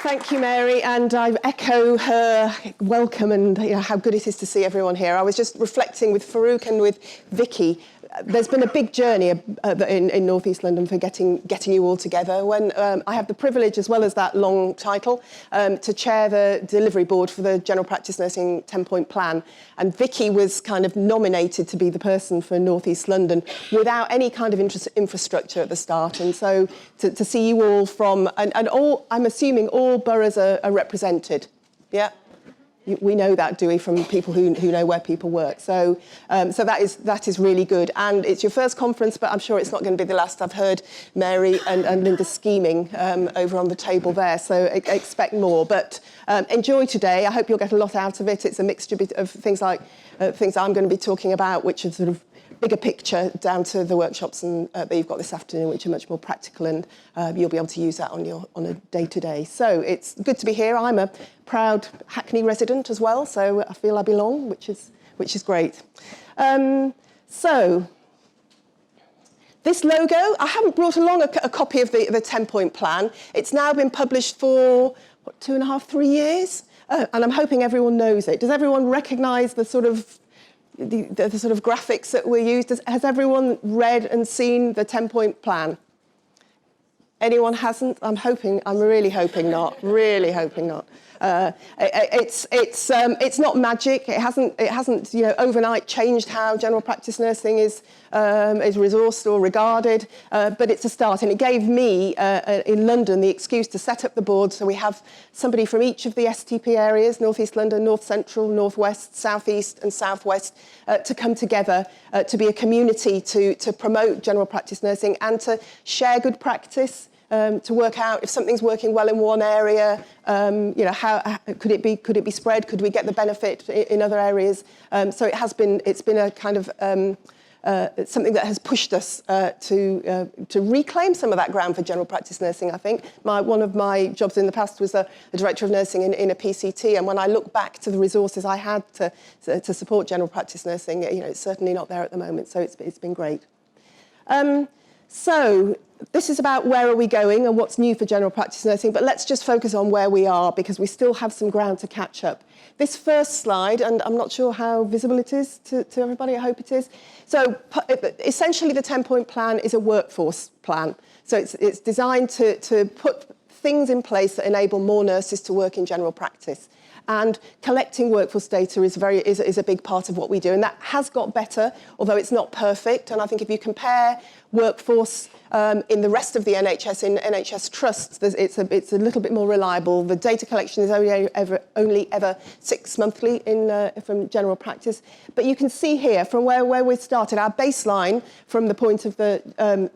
Thank you, Mary, and I echo her welcome and how good it is to see everyone here. I was just reflecting with Farouk and with Vicky. There's been a big journey in North East London for getting you all together. When I have the privilege, as well as that long title, to chair the delivery board for the General Practice Nursing 10-point plan. And Vicky was kind of nominated to be the person for North East London without any kind of infrastructure at the start. And so to see you all from, and all, I'm assuming all boroughs are represented. Yeah. We know that, do we, from people who know where people work. So that is really good. And it's your first conference, but I'm sure it's not going to be the last. I've heard Mary and Linda scheming over on the table there, so expect more. But enjoy today. I hope you'll get a lot out of it. It's a mixture of things like things I'm going to be talking about, which are sort of bigger picture, down to the workshops that you've got this afternoon, which are much more practical, and you'll be able to use that on a day-to-day. So it's good to be here. I'm a proud Hackney resident as well, so I feel I belong, which is great. So this logo, I haven't brought along a copy of the 10-point plan. It's now been published for, 2.5, 3 years? And I'm hoping everyone knows it. Does everyone recognise the sort of the sort of graphics that were used? Has everyone read and seen the 10-point plan? Anyone hasn't? I'm really hoping not. Really hoping not. It's not magic. It hasn't overnight changed how general practice nursing is resourced or regarded. But it's a start, and it gave me in London the excuse to set up the board. So we have somebody from each of the STP areas: North East London, North Central, North West, South East, and South West, to come together to be a community to promote general practice nursing and to share good practice. To work out if something's working well in one area, how could it be spread? Could we get the benefit in other areas? So it's been a kind of something that has pushed us to reclaim some of that ground for general practice nursing. I think one of my jobs in the past was the director of nursing in a PCT, and when I look back to the resources I had to support general practice nursing, it's certainly not there at the moment. So it's been great. So this is about where are we going and what's new for general practice nursing, but let's just focus on where we are because we still have some ground to catch up. This first slide, and I'm not sure how visible it is to everybody, I hope it is. So essentially the 10-point plan is a workforce plan. So it's designed to put things in place that enable more nurses to work in general practice. And collecting workforce data is a big part of what we do. And that has got better, although it's not perfect. And I think if you compare workforce in the rest of the NHS, in NHS trusts, it's a little bit more reliable. The data collection is only ever 6 monthly from general practice. But you can see here, from where we started, our baseline from the point of the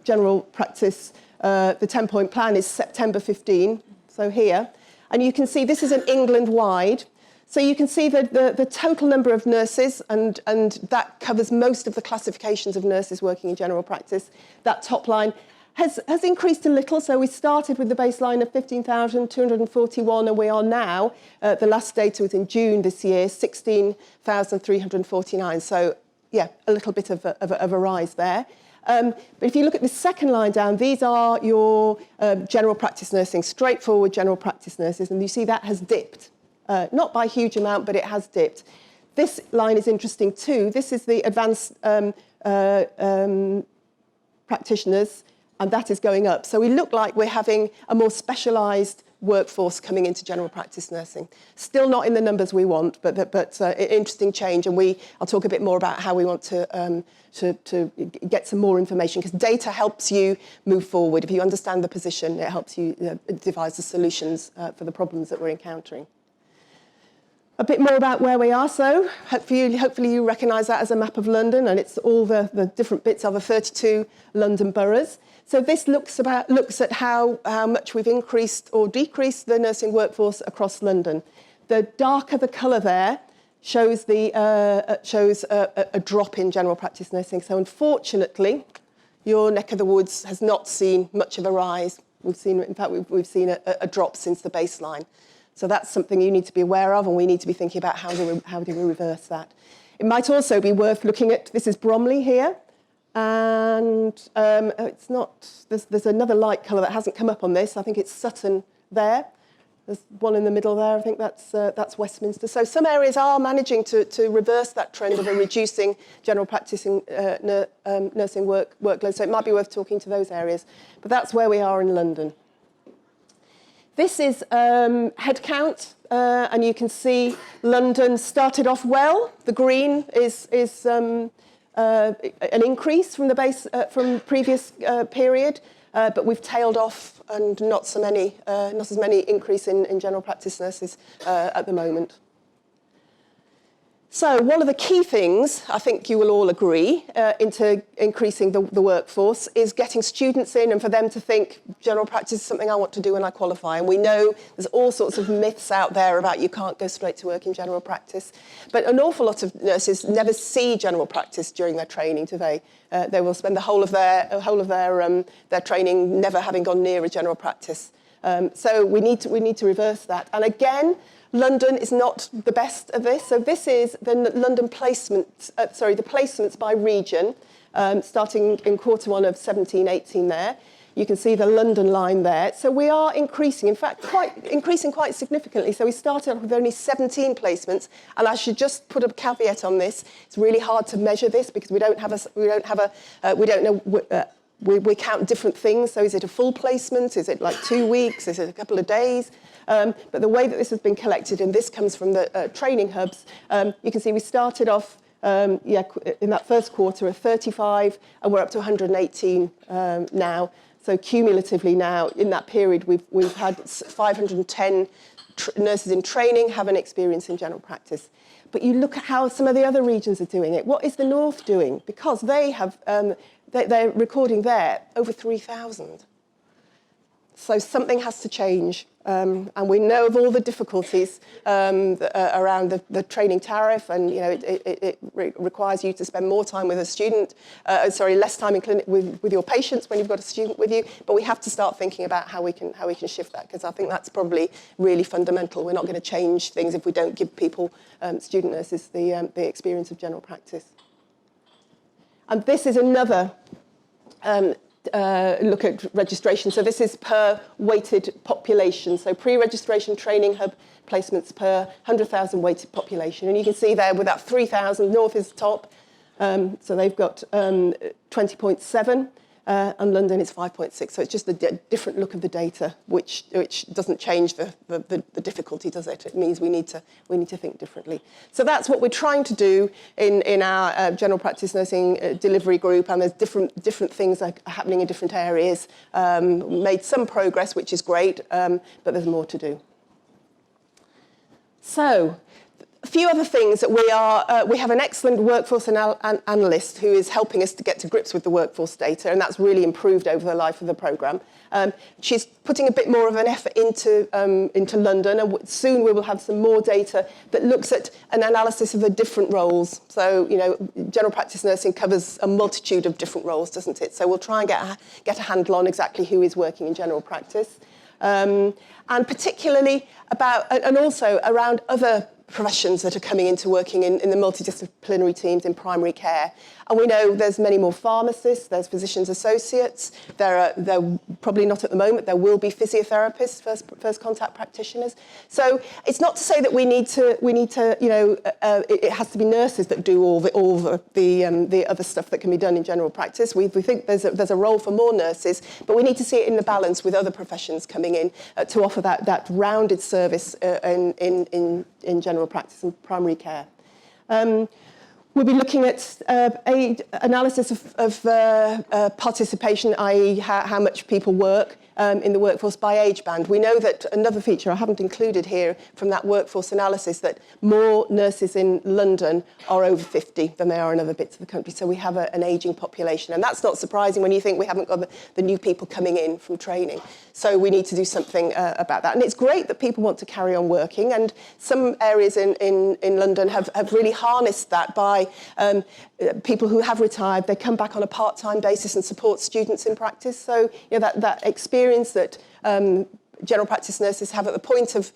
general practice, the 10-point plan is September 15, so here. And you can see this is an England-wide. So you can see the total number of nurses, and that covers most of the classifications of nurses working in general practice. That top line has increased a little. So we started with the baseline of 15,241, and we are now, the last data was in June this year, 16,349. So yeah, a little bit of a rise there. But if you look at the second line down, these are your general practice nursing, straightforward general practice nurses, and you see that has dipped. Not by a huge amount, but it has dipped. This line is interesting too. This is the advanced practitioners, and that is going up. So we look like we're having a more specialised workforce coming into general practice nursing. Still not in the numbers we want, but interesting change. And I'll talk a bit more about how we want to get some more information, because data helps you move forward. If you understand the position, it helps you devise the solutions for the problems that we're encountering. A bit more about where we are. So hopefully you recognise that as a map of London, and it's all the different bits of the 32 London boroughs. So this looks at how much we've increased or decreased the nursing workforce across London. The darker the colour there shows a drop in general practice nursing. So unfortunately, your neck of the woods has not seen much of a rise. We've seen a drop since the baseline. So that's something you need to be aware of, and we need to be thinking about how do we reverse that. It might also be worth looking at, this is Bromley here, and it's not, there's another light colour that hasn't come up on this. I think it's Sutton there. There's one in the middle there. I think that's Westminster. So some areas are managing to reverse that trend of a reducing general practicing nursing workload. So it might be worth talking to those areas. But that's where we are in London. This is headcount, and you can see London started off well. The green is an increase from the base from previous period. But we've tailed off and not as many increase in general practice nurses at the moment. So one of the key things, I think you will all agree, into increasing the workforce is getting students in and for them to think general practice is something I want to do when I qualify. And we know there's all sorts of myths out there about you can't go straight to work in general practice. But an awful lot of nurses never see general practice during their training, do they? They will spend the whole of their training never having gone near a general practice. So we need to reverse that. And again, London is not the best of this. So this is the London placements, the placements by region, starting in Q1 of 17-18 there. You can see the London line there. So we are increasing, in fact, increasing quite significantly. So we started off with only 17 placements. And I should just put a caveat on this. It's really hard to measure this because we don't know. We count different things. So is it a full placement? Is it like 2 weeks? Is it a couple of days? But the way that this has been collected, and this comes from the training hubs, you can see we started off in that first quarter of 35, and we're up to 118 now. So cumulatively now, in that period, we've had 510 nurses in training have an experience in general practice. But you look at how some of the other regions are doing it. What is the North doing? Because they have, they're recording there over 3,000. So something has to change. And we know of all the difficulties around the training tariff, and it requires you to spend more time with a student, less time in clinic with your patients when you've got a student with you. But we have to start thinking about how we can shift that, because I think that's probably really fundamental. We're not going to change things if we don't give people, student nurses, the experience of general practice. And this is another look at registration. So this is per weighted population. So pre-registration training hub placements per 100,000 weighted population. And you can see there with that 3,000, North is top. So they've got 20.7 and London is 5.6. So it's just a different look of the data, which doesn't change the difficulty, does it? It means we need to think differently. So that's what we're trying to do in our general practice nursing delivery group, and there's different things are happening in different areas. Made some progress, which is great, but there's more to do. So, a few other things that we have an excellent workforce analyst who is helping us to get to grips with the workforce data, and that's really improved over the life of the programme. She's putting a bit more of an effort into London, and soon we will have some more data that looks at an analysis of the different roles. So, general practice nursing covers a multitude of different roles, doesn't it? So we'll try and get a handle on exactly who is working in general practice. And particularly and also around other professions that are coming into working in the multidisciplinary teams in primary care. And we know there's many more pharmacists, there's physicians associates, there probably not at the moment, there will be physiotherapists, first contact practitioners. So it's not to say that we need to it has to be nurses that do all the other stuff that can be done in general practice. We think there's a role for more nurses, but we need to see it in the balance with other professions coming in to offer that rounded service in general practice and primary care. We'll be looking at analysis of participation, i.e. how much people work in the workforce by age band. We know that another feature I haven't included here from that workforce analysis, that more nurses in London are over 50 than they are in other bits of the country. So we have an ageing population. And that's not surprising when you think we haven't got the new people coming in from training. So we need to do something about that. And it's great that people want to carry on working. And some areas in London have really harnessed that by people who have retired. They come back on a part-time basis and support students in practice. So that experience that general practice nurses have at the point of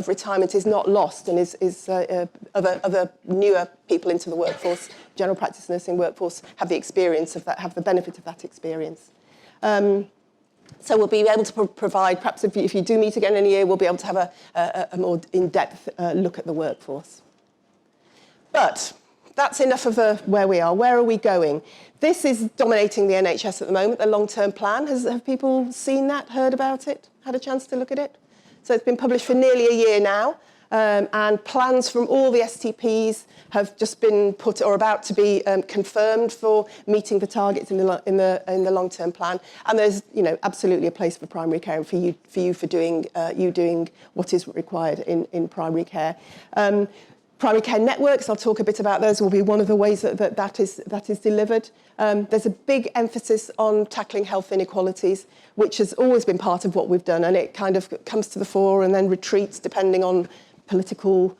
retirement is not lost, and is other newer people into the workforce, general practice nursing workforce, have the experience of that, have the benefit of that experience. So we'll be able to provide, perhaps if you do meet again in a year, we'll be able to have a more in-depth look at the workforce. But that's enough of where we are. Where are we going? This is dominating the NHS at the moment, the long-term plan. Have people seen that, heard about it, had a chance to look at it? So it's been published for nearly a year now, and plans from all the STPs have just been put or about to be confirmed for meeting the targets in the long-term plan. And there's absolutely a place for primary care and for doing what is required in primary care. Primary care networks, I'll talk a bit about those, will be one of the ways that is delivered. There's a big emphasis on tackling health inequalities, which has always been part of what we've done, and it kind of comes to the fore and then retreats depending on political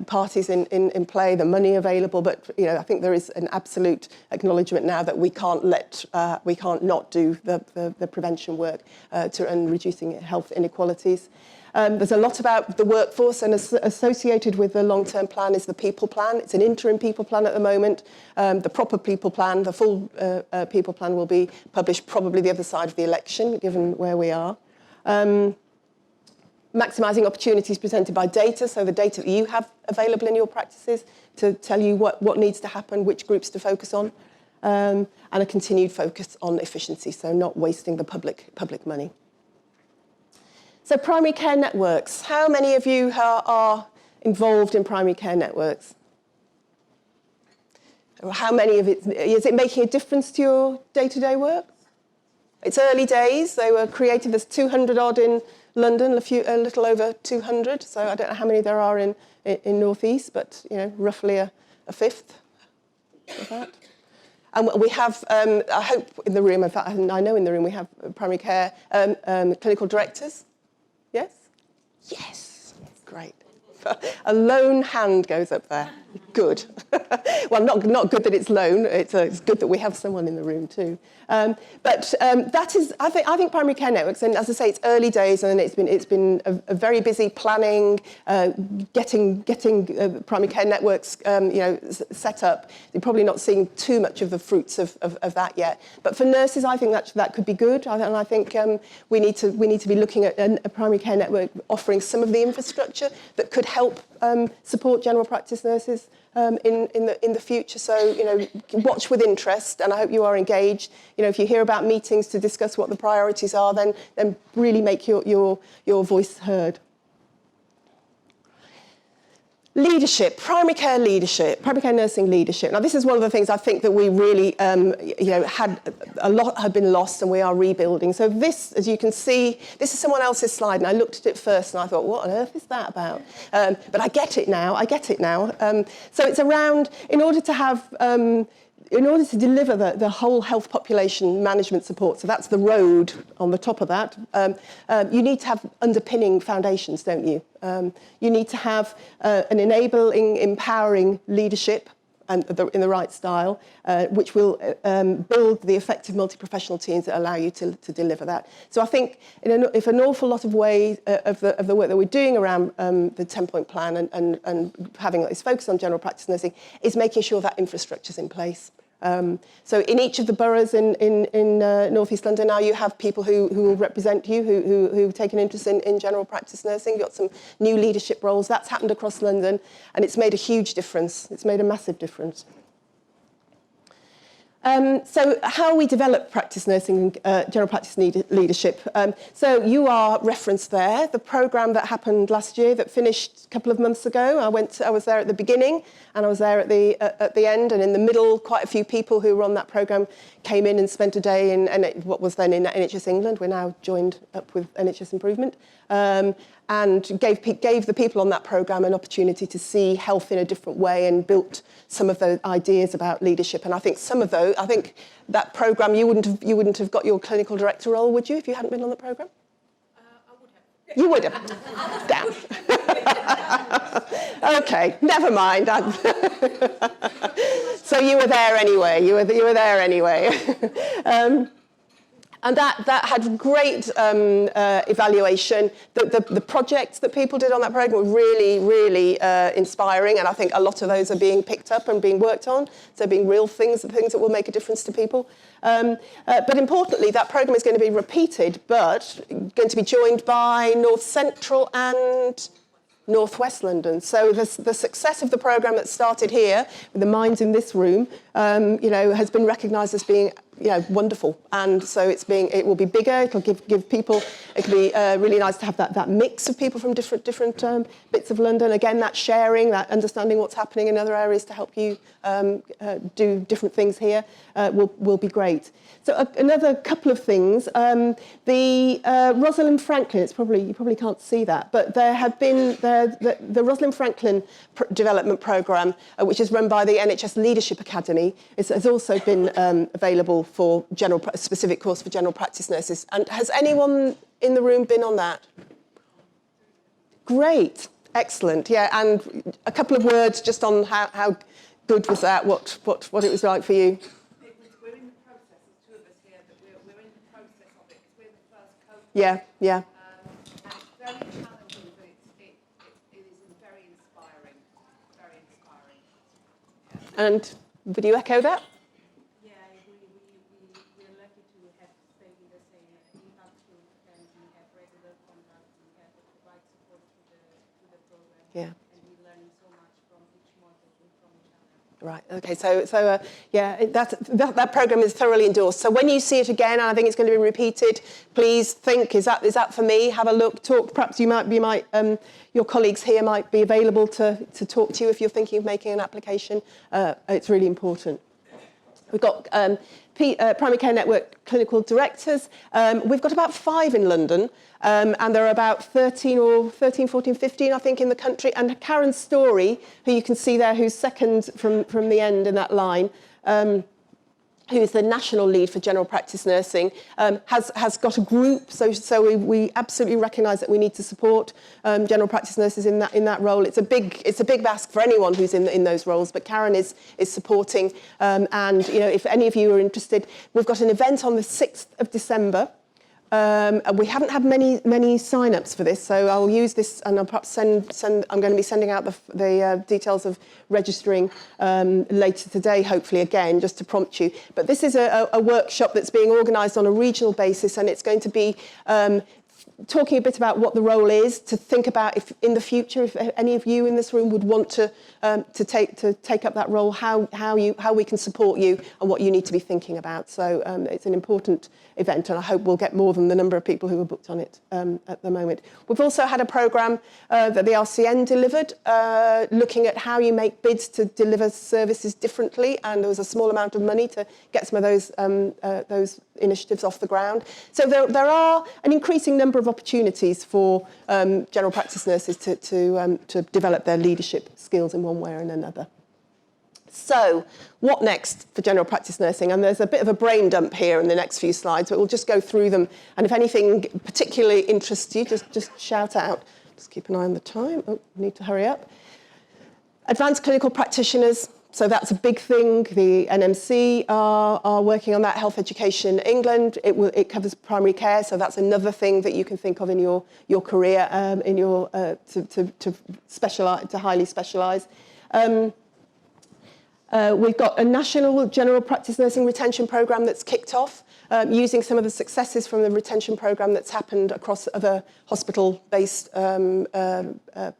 parties in play, the money available. But I think there is an absolute acknowledgement now that we can't not do the prevention work and reducing health inequalities. There's a lot about the workforce, and associated with the long-term plan is the people plan. It's an interim people plan at the moment. The proper people plan, the full people plan, will be published probably the other side of the election, given where we are. Maximising opportunities presented by data, so the data that you have available in your practices to tell you what needs to happen, which groups to focus on, and a continued focus on efficiency, so not wasting the public money. So primary care networks. How many of you are involved in primary care networks? How many of it, is it making a difference to your day-to-day work? It's early days. They were created, there's 200 odd in London, a little over 200. So I don't know how many there are in North East, but roughly a fifth of that. And we have, I hope in the room, in fact, I know in the room we have primary care clinical directors. Yes? Yes. Great. A lone hand goes up there. Good. Well, not good that it's lone. It's good that we have someone in the room too. But that is, I think primary care networks, and as I say, it's early days, and it's been a very busy planning, getting primary care networks, set up. You're probably not seeing too much of the fruits of that yet. But for nurses, I think that could be good, and I think we need to be looking at a primary care network offering some of the infrastructure that could help support general practice nurses in the future. So, watch with interest, and I hope you are engaged. If you hear about meetings to discuss what the priorities are, then really make your voice heard. Leadership, primary care nursing leadership. Now, this is one of the things I think that we really, had a lot had been lost, and we are rebuilding. So this, as you can see, this is someone else's slide, and I looked at it first, and I thought, what on earth is that about? But I get it now. So it's around, in order to deliver the whole health population management support, so that's the road on the top of that, you need to have underpinning foundations, don't you? You need to have an enabling, empowering leadership and in the right style, which will build the effective multi-professional teams that allow you to deliver that. So I think if an awful lot of ways of the work that we're doing around the 10-point plan and having this focus on general practice nursing is making sure that infrastructure's in place. So in each of the boroughs in North East London now, you have people who will represent you, who take an interest in general practice nursing. You've got some new leadership roles. That's happened across London, and it's made a huge difference. It's made a massive difference. So how we develop practice nursing and general practice leadership. So you are referenced there. The programme that happened last year that finished a couple of months ago, I was there at the beginning, and I was there at the end, and in the middle, quite a few people who were on that programme came in and spent a day in what was then in NHS England. We're now joined up with NHS Improvement. And gave the people on that programme an opportunity to see health in a different way, and built some of those ideas about leadership. And I think that programme, you wouldn't have got your clinical director role, would you, if you hadn't been on the programme? I would have. You would have. Damn. Okay, never mind. So you were there anyway. You were there anyway. And that had great evaluation. The projects that people did on that programme were really, really inspiring, and I think a lot of those are being picked up and being worked on, so being real things that will make a difference to people. But importantly, that programme is going to be repeated, but going to be joined by North Central and North West London. So the success of the programme that started here, with the minds in this room, has been recognised as being wonderful. And so it will be bigger. It'll give people. It can be really nice to have that mix of people from different bits of London. Again, that sharing, that understanding what's happening in other areas to help you do different things here will be great. So another couple of things. The Roslyn Franklin. You probably can't see that, but there have been the Roslyn Franklin development programme, which is run by the NHS Leadership Academy, has also been available for a specific course for general practice nurses. And has anyone in the room been on that? Great, excellent. Yeah, and a couple of words just on how good was that? What it was like for you? We're in the process. There's two of us here, but we're in the process of it. We're the first cohort. Yeah. And it's very challenging, but it is very inspiring. Very inspiring. Yeah. And would you echo that? We're lucky to have stayed the same. We have to, and we have regular contact. We have the right support to the program. Yeah. And we're learning so much from each module and from each other. Right. Okay. So that programme is thoroughly endorsed. So when you see it again, and I think it's going to be repeated, please think: is that for me? Have a look. Talk. Perhaps your colleagues here might be available to talk to you if you're thinking of making an application. It's really important. We've got Primary Care Network clinical directors. We've got about 5 in London, and there are about 14, 15, I think, in the country. And Karen Story, who you can see there, who's second from the end in that line, who is the national lead for general practice nursing, has got a group. So we absolutely recognise that we need to support general practice nurses in that role. It's a big ask for anyone who's in those roles. But Karen is supporting. And if any of you are interested, we've got an event on the 6th of December. And we haven't had many sign-ups for this, so I'll use this, and I'll perhaps I'm going to be sending out the details of registering later today, hopefully, again, just to prompt you. But this is a workshop that's being organised on a regional basis, and it's going to be talking a bit about what the role is, to think about if in the future, if any of you in this room would want to take up that role, how we can support you and what you need to be thinking about. So it's an important event, and I hope we'll get more than the number of people who are booked on it at the moment. We've also had a programme that the RCN delivered, looking at how you make bids to deliver services differently, and there was a small amount of money to get some of those initiatives off the ground. So there are an increasing number of opportunities for general practice nurses to develop their leadership skills in one way or in another. So, what next for general practice nursing? And there's a bit of a brain dump here in the next few slides, but we'll just go through them. And if anything particularly interests you, just shout out. Just keep an eye on the time. Oh, need to hurry up. Advanced clinical practitioners. So that's a big thing. The NMC are working on that. Health Education England. It covers primary care, so that's another thing that you can think of in your career, to specialise, to highly specialise. We've got a national general practice nursing retention programme that's kicked off, using some of the successes from the retention programme that's happened across other hospital-based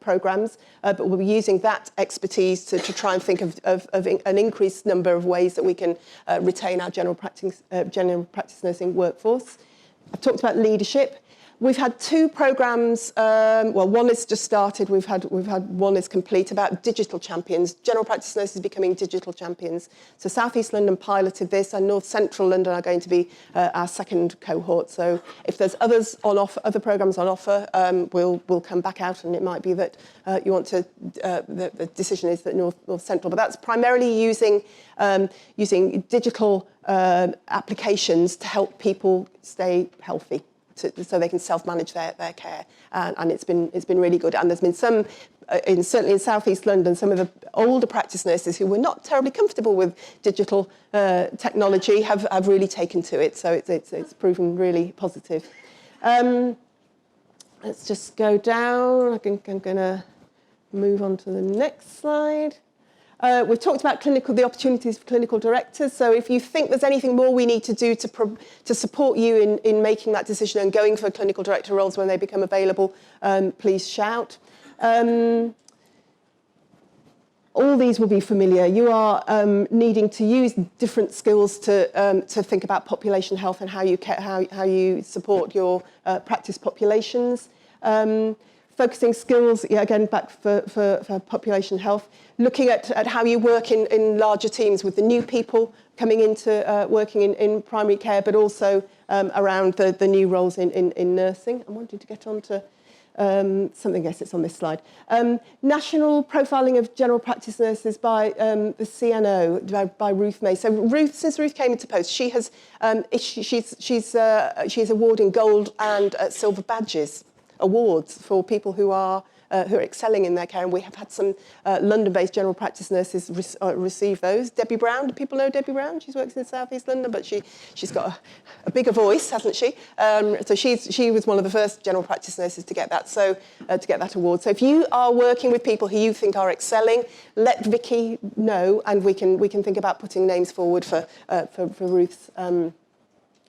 programmes. But we'll be using that expertise to try and think of an increased number of ways that we can retain our general practice nursing workforce. I've talked about leadership. We've had 2 programmes. One has just started. We've had one is complete, about digital champions. General practice nurses becoming digital champions. So South East London piloted this, and North Central London are going to be our second cohort. So if there's others on offer, other programmes on offer, we'll come back out, and it might be that you want to. The decision is that North Central, but that's primarily using digital applications to help people stay healthy. so they can self-manage their care, and it's been really good. And there's been some, certainly in South East London, some of the older practice nurses who were not terribly comfortable with digital technology have really taken to it. So it's proven really positive. Let's just go down. I think I'm going to move on to the next slide. We've talked about the opportunities for clinical directors. So if you think there's anything more we need to do to support you in making that decision and going for clinical director roles when they become available, please shout. All these will be familiar. You are needing to use different skills to think about population health and how you support your practice populations. Focusing skills, again, back for population health. Looking at how you work in larger teams with the new people coming into working in primary care, but also around the new roles in nursing. I wanted to get on to something, I guess it's on this slide. National profiling of general practice nurses by the CNO, by Ruth May. So since Ruth came into post, she has she's awarding gold and silver badges, awards for people who are excelling in their care, and we have had some London-based general practice nurses receive those. Debbie Brown, do people know Debbie Brown? She works in South East London, but she's got a bigger voice, hasn't she? So she was one of the first general practice nurses to get that. So to get that award. So if you are working with people who you think are excelling, let Vicky know, and we can think about putting names forward for Ruth's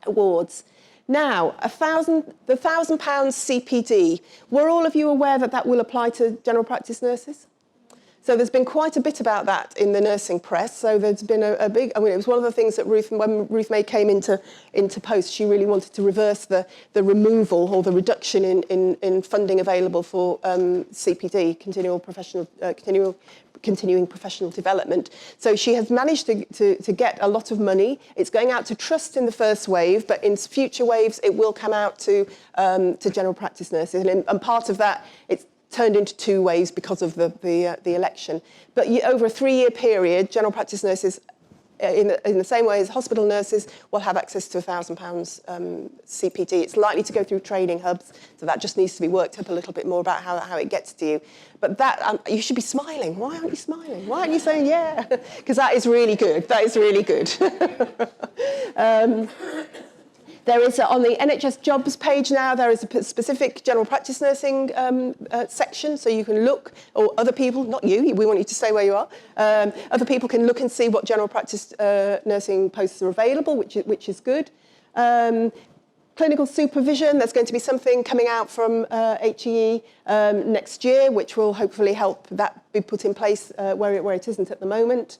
awards. Now, the £1,000 CPD, were all of you aware that will apply to general practice nurses? So there's been quite a bit about that in the nursing press. So there's been a big, it was one of the things that when Ruth May came into post, she really wanted to reverse the removal or the reduction in funding available for CPD, continuing professional development. So she has managed to get a lot of money. It's going out to trust in the first wave, but in future waves, it will come out to general practice nurses. And part of that, it's turned into 2 waves because of the election. But over a 3-year period, general practice nurses, in the same way as hospital nurses, will have access to £1,000 CPD. It's likely to go through training hubs, so that just needs to be worked up a little bit more about how it gets to you. But that, you should be smiling. Why aren't you smiling? Why aren't you saying yeah? Because that is really good. That is really good. There is, on the NHS jobs page now, there is a specific general practice nursing section, so you can look, or other people, not you, we want you to stay where you are, other people can look and see what general practice nursing posts are available, which is good. Clinical supervision, there's going to be something coming out from HEE next year, which will hopefully help that be put in place where it isn't at the moment.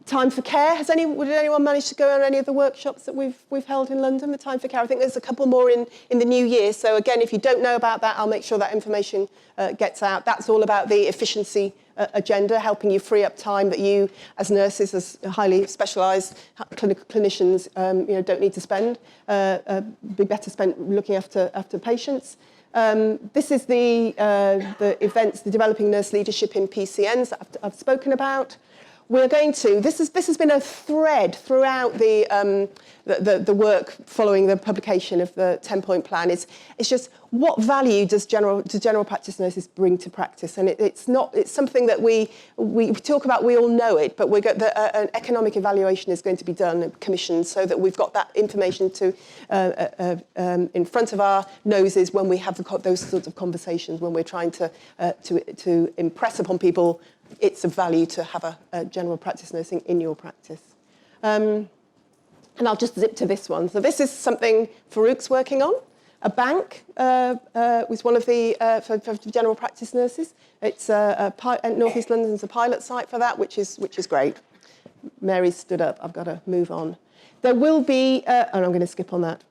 Time for care. Would anyone manage to go on any of the workshops that we've held in London? The Time for Care. I think there's a couple more in the new year. So again, if you don't know about that, I'll make sure that information gets out. That's all about the efficiency agenda, helping you free up time that you, as nurses, as highly specialised clinical clinicians, don't need to spend. Be better spent looking after patients. This is the events, the Developing Nurse Leadership in PCNs that I've spoken about. We're going to, this has been a thread throughout the work following the publication of the 10-point plan. It's just, what value do general practice nurses bring to practice? And it's something that we talk about, we all know it, but an economic evaluation is going to be done, commissioned, so that we've got that information in front of our noses when we have those sorts of conversations, when we're trying to impress upon people it's of value to have a general practice nursing in your practice. And I'll just zip to this one. So this is something Farouk's working on. A bank was one of the, for general practice nurses. It's North East London's a pilot site for that, which is great. Mary's stood up. I've got to move on. There will be, and I'm going to skip on that.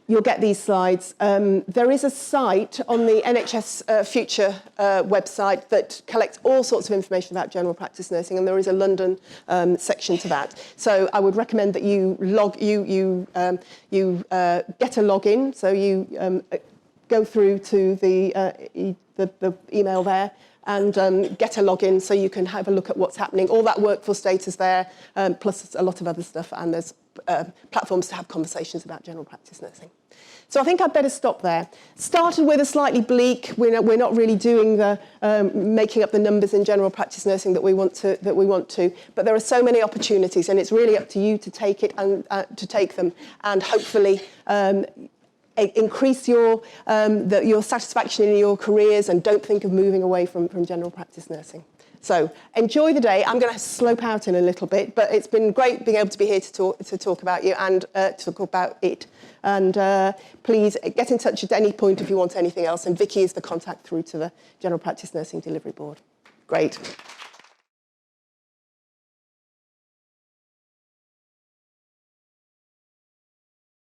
You'll get these slides. There is a site on the NHS Future website that collects all sorts of information about general practice nursing, and there is a London section to that. So I would recommend that you get a login. So you go through to the email there and get a login so you can have a look at what's happening. All that workforce data's there, plus a lot of other stuff, and there's platforms to have conversations about general practice nursing. So I think I'd better stop there. Started with a slightly bleak. We're not really doing the making up the numbers in general practice nursing that we want to. But there are so many opportunities, and it's really up to you to take it and to take them, and hopefully increase your satisfaction in your careers, and don't think of moving away from general practice nursing. So enjoy the day. I'm going to slope out in a little bit, but it's been great being able to be here to talk about you and talk about it. And please get in touch at any point if you want anything else. And Vicky is the contact through to the General Practice Nursing Delivery Board. Great.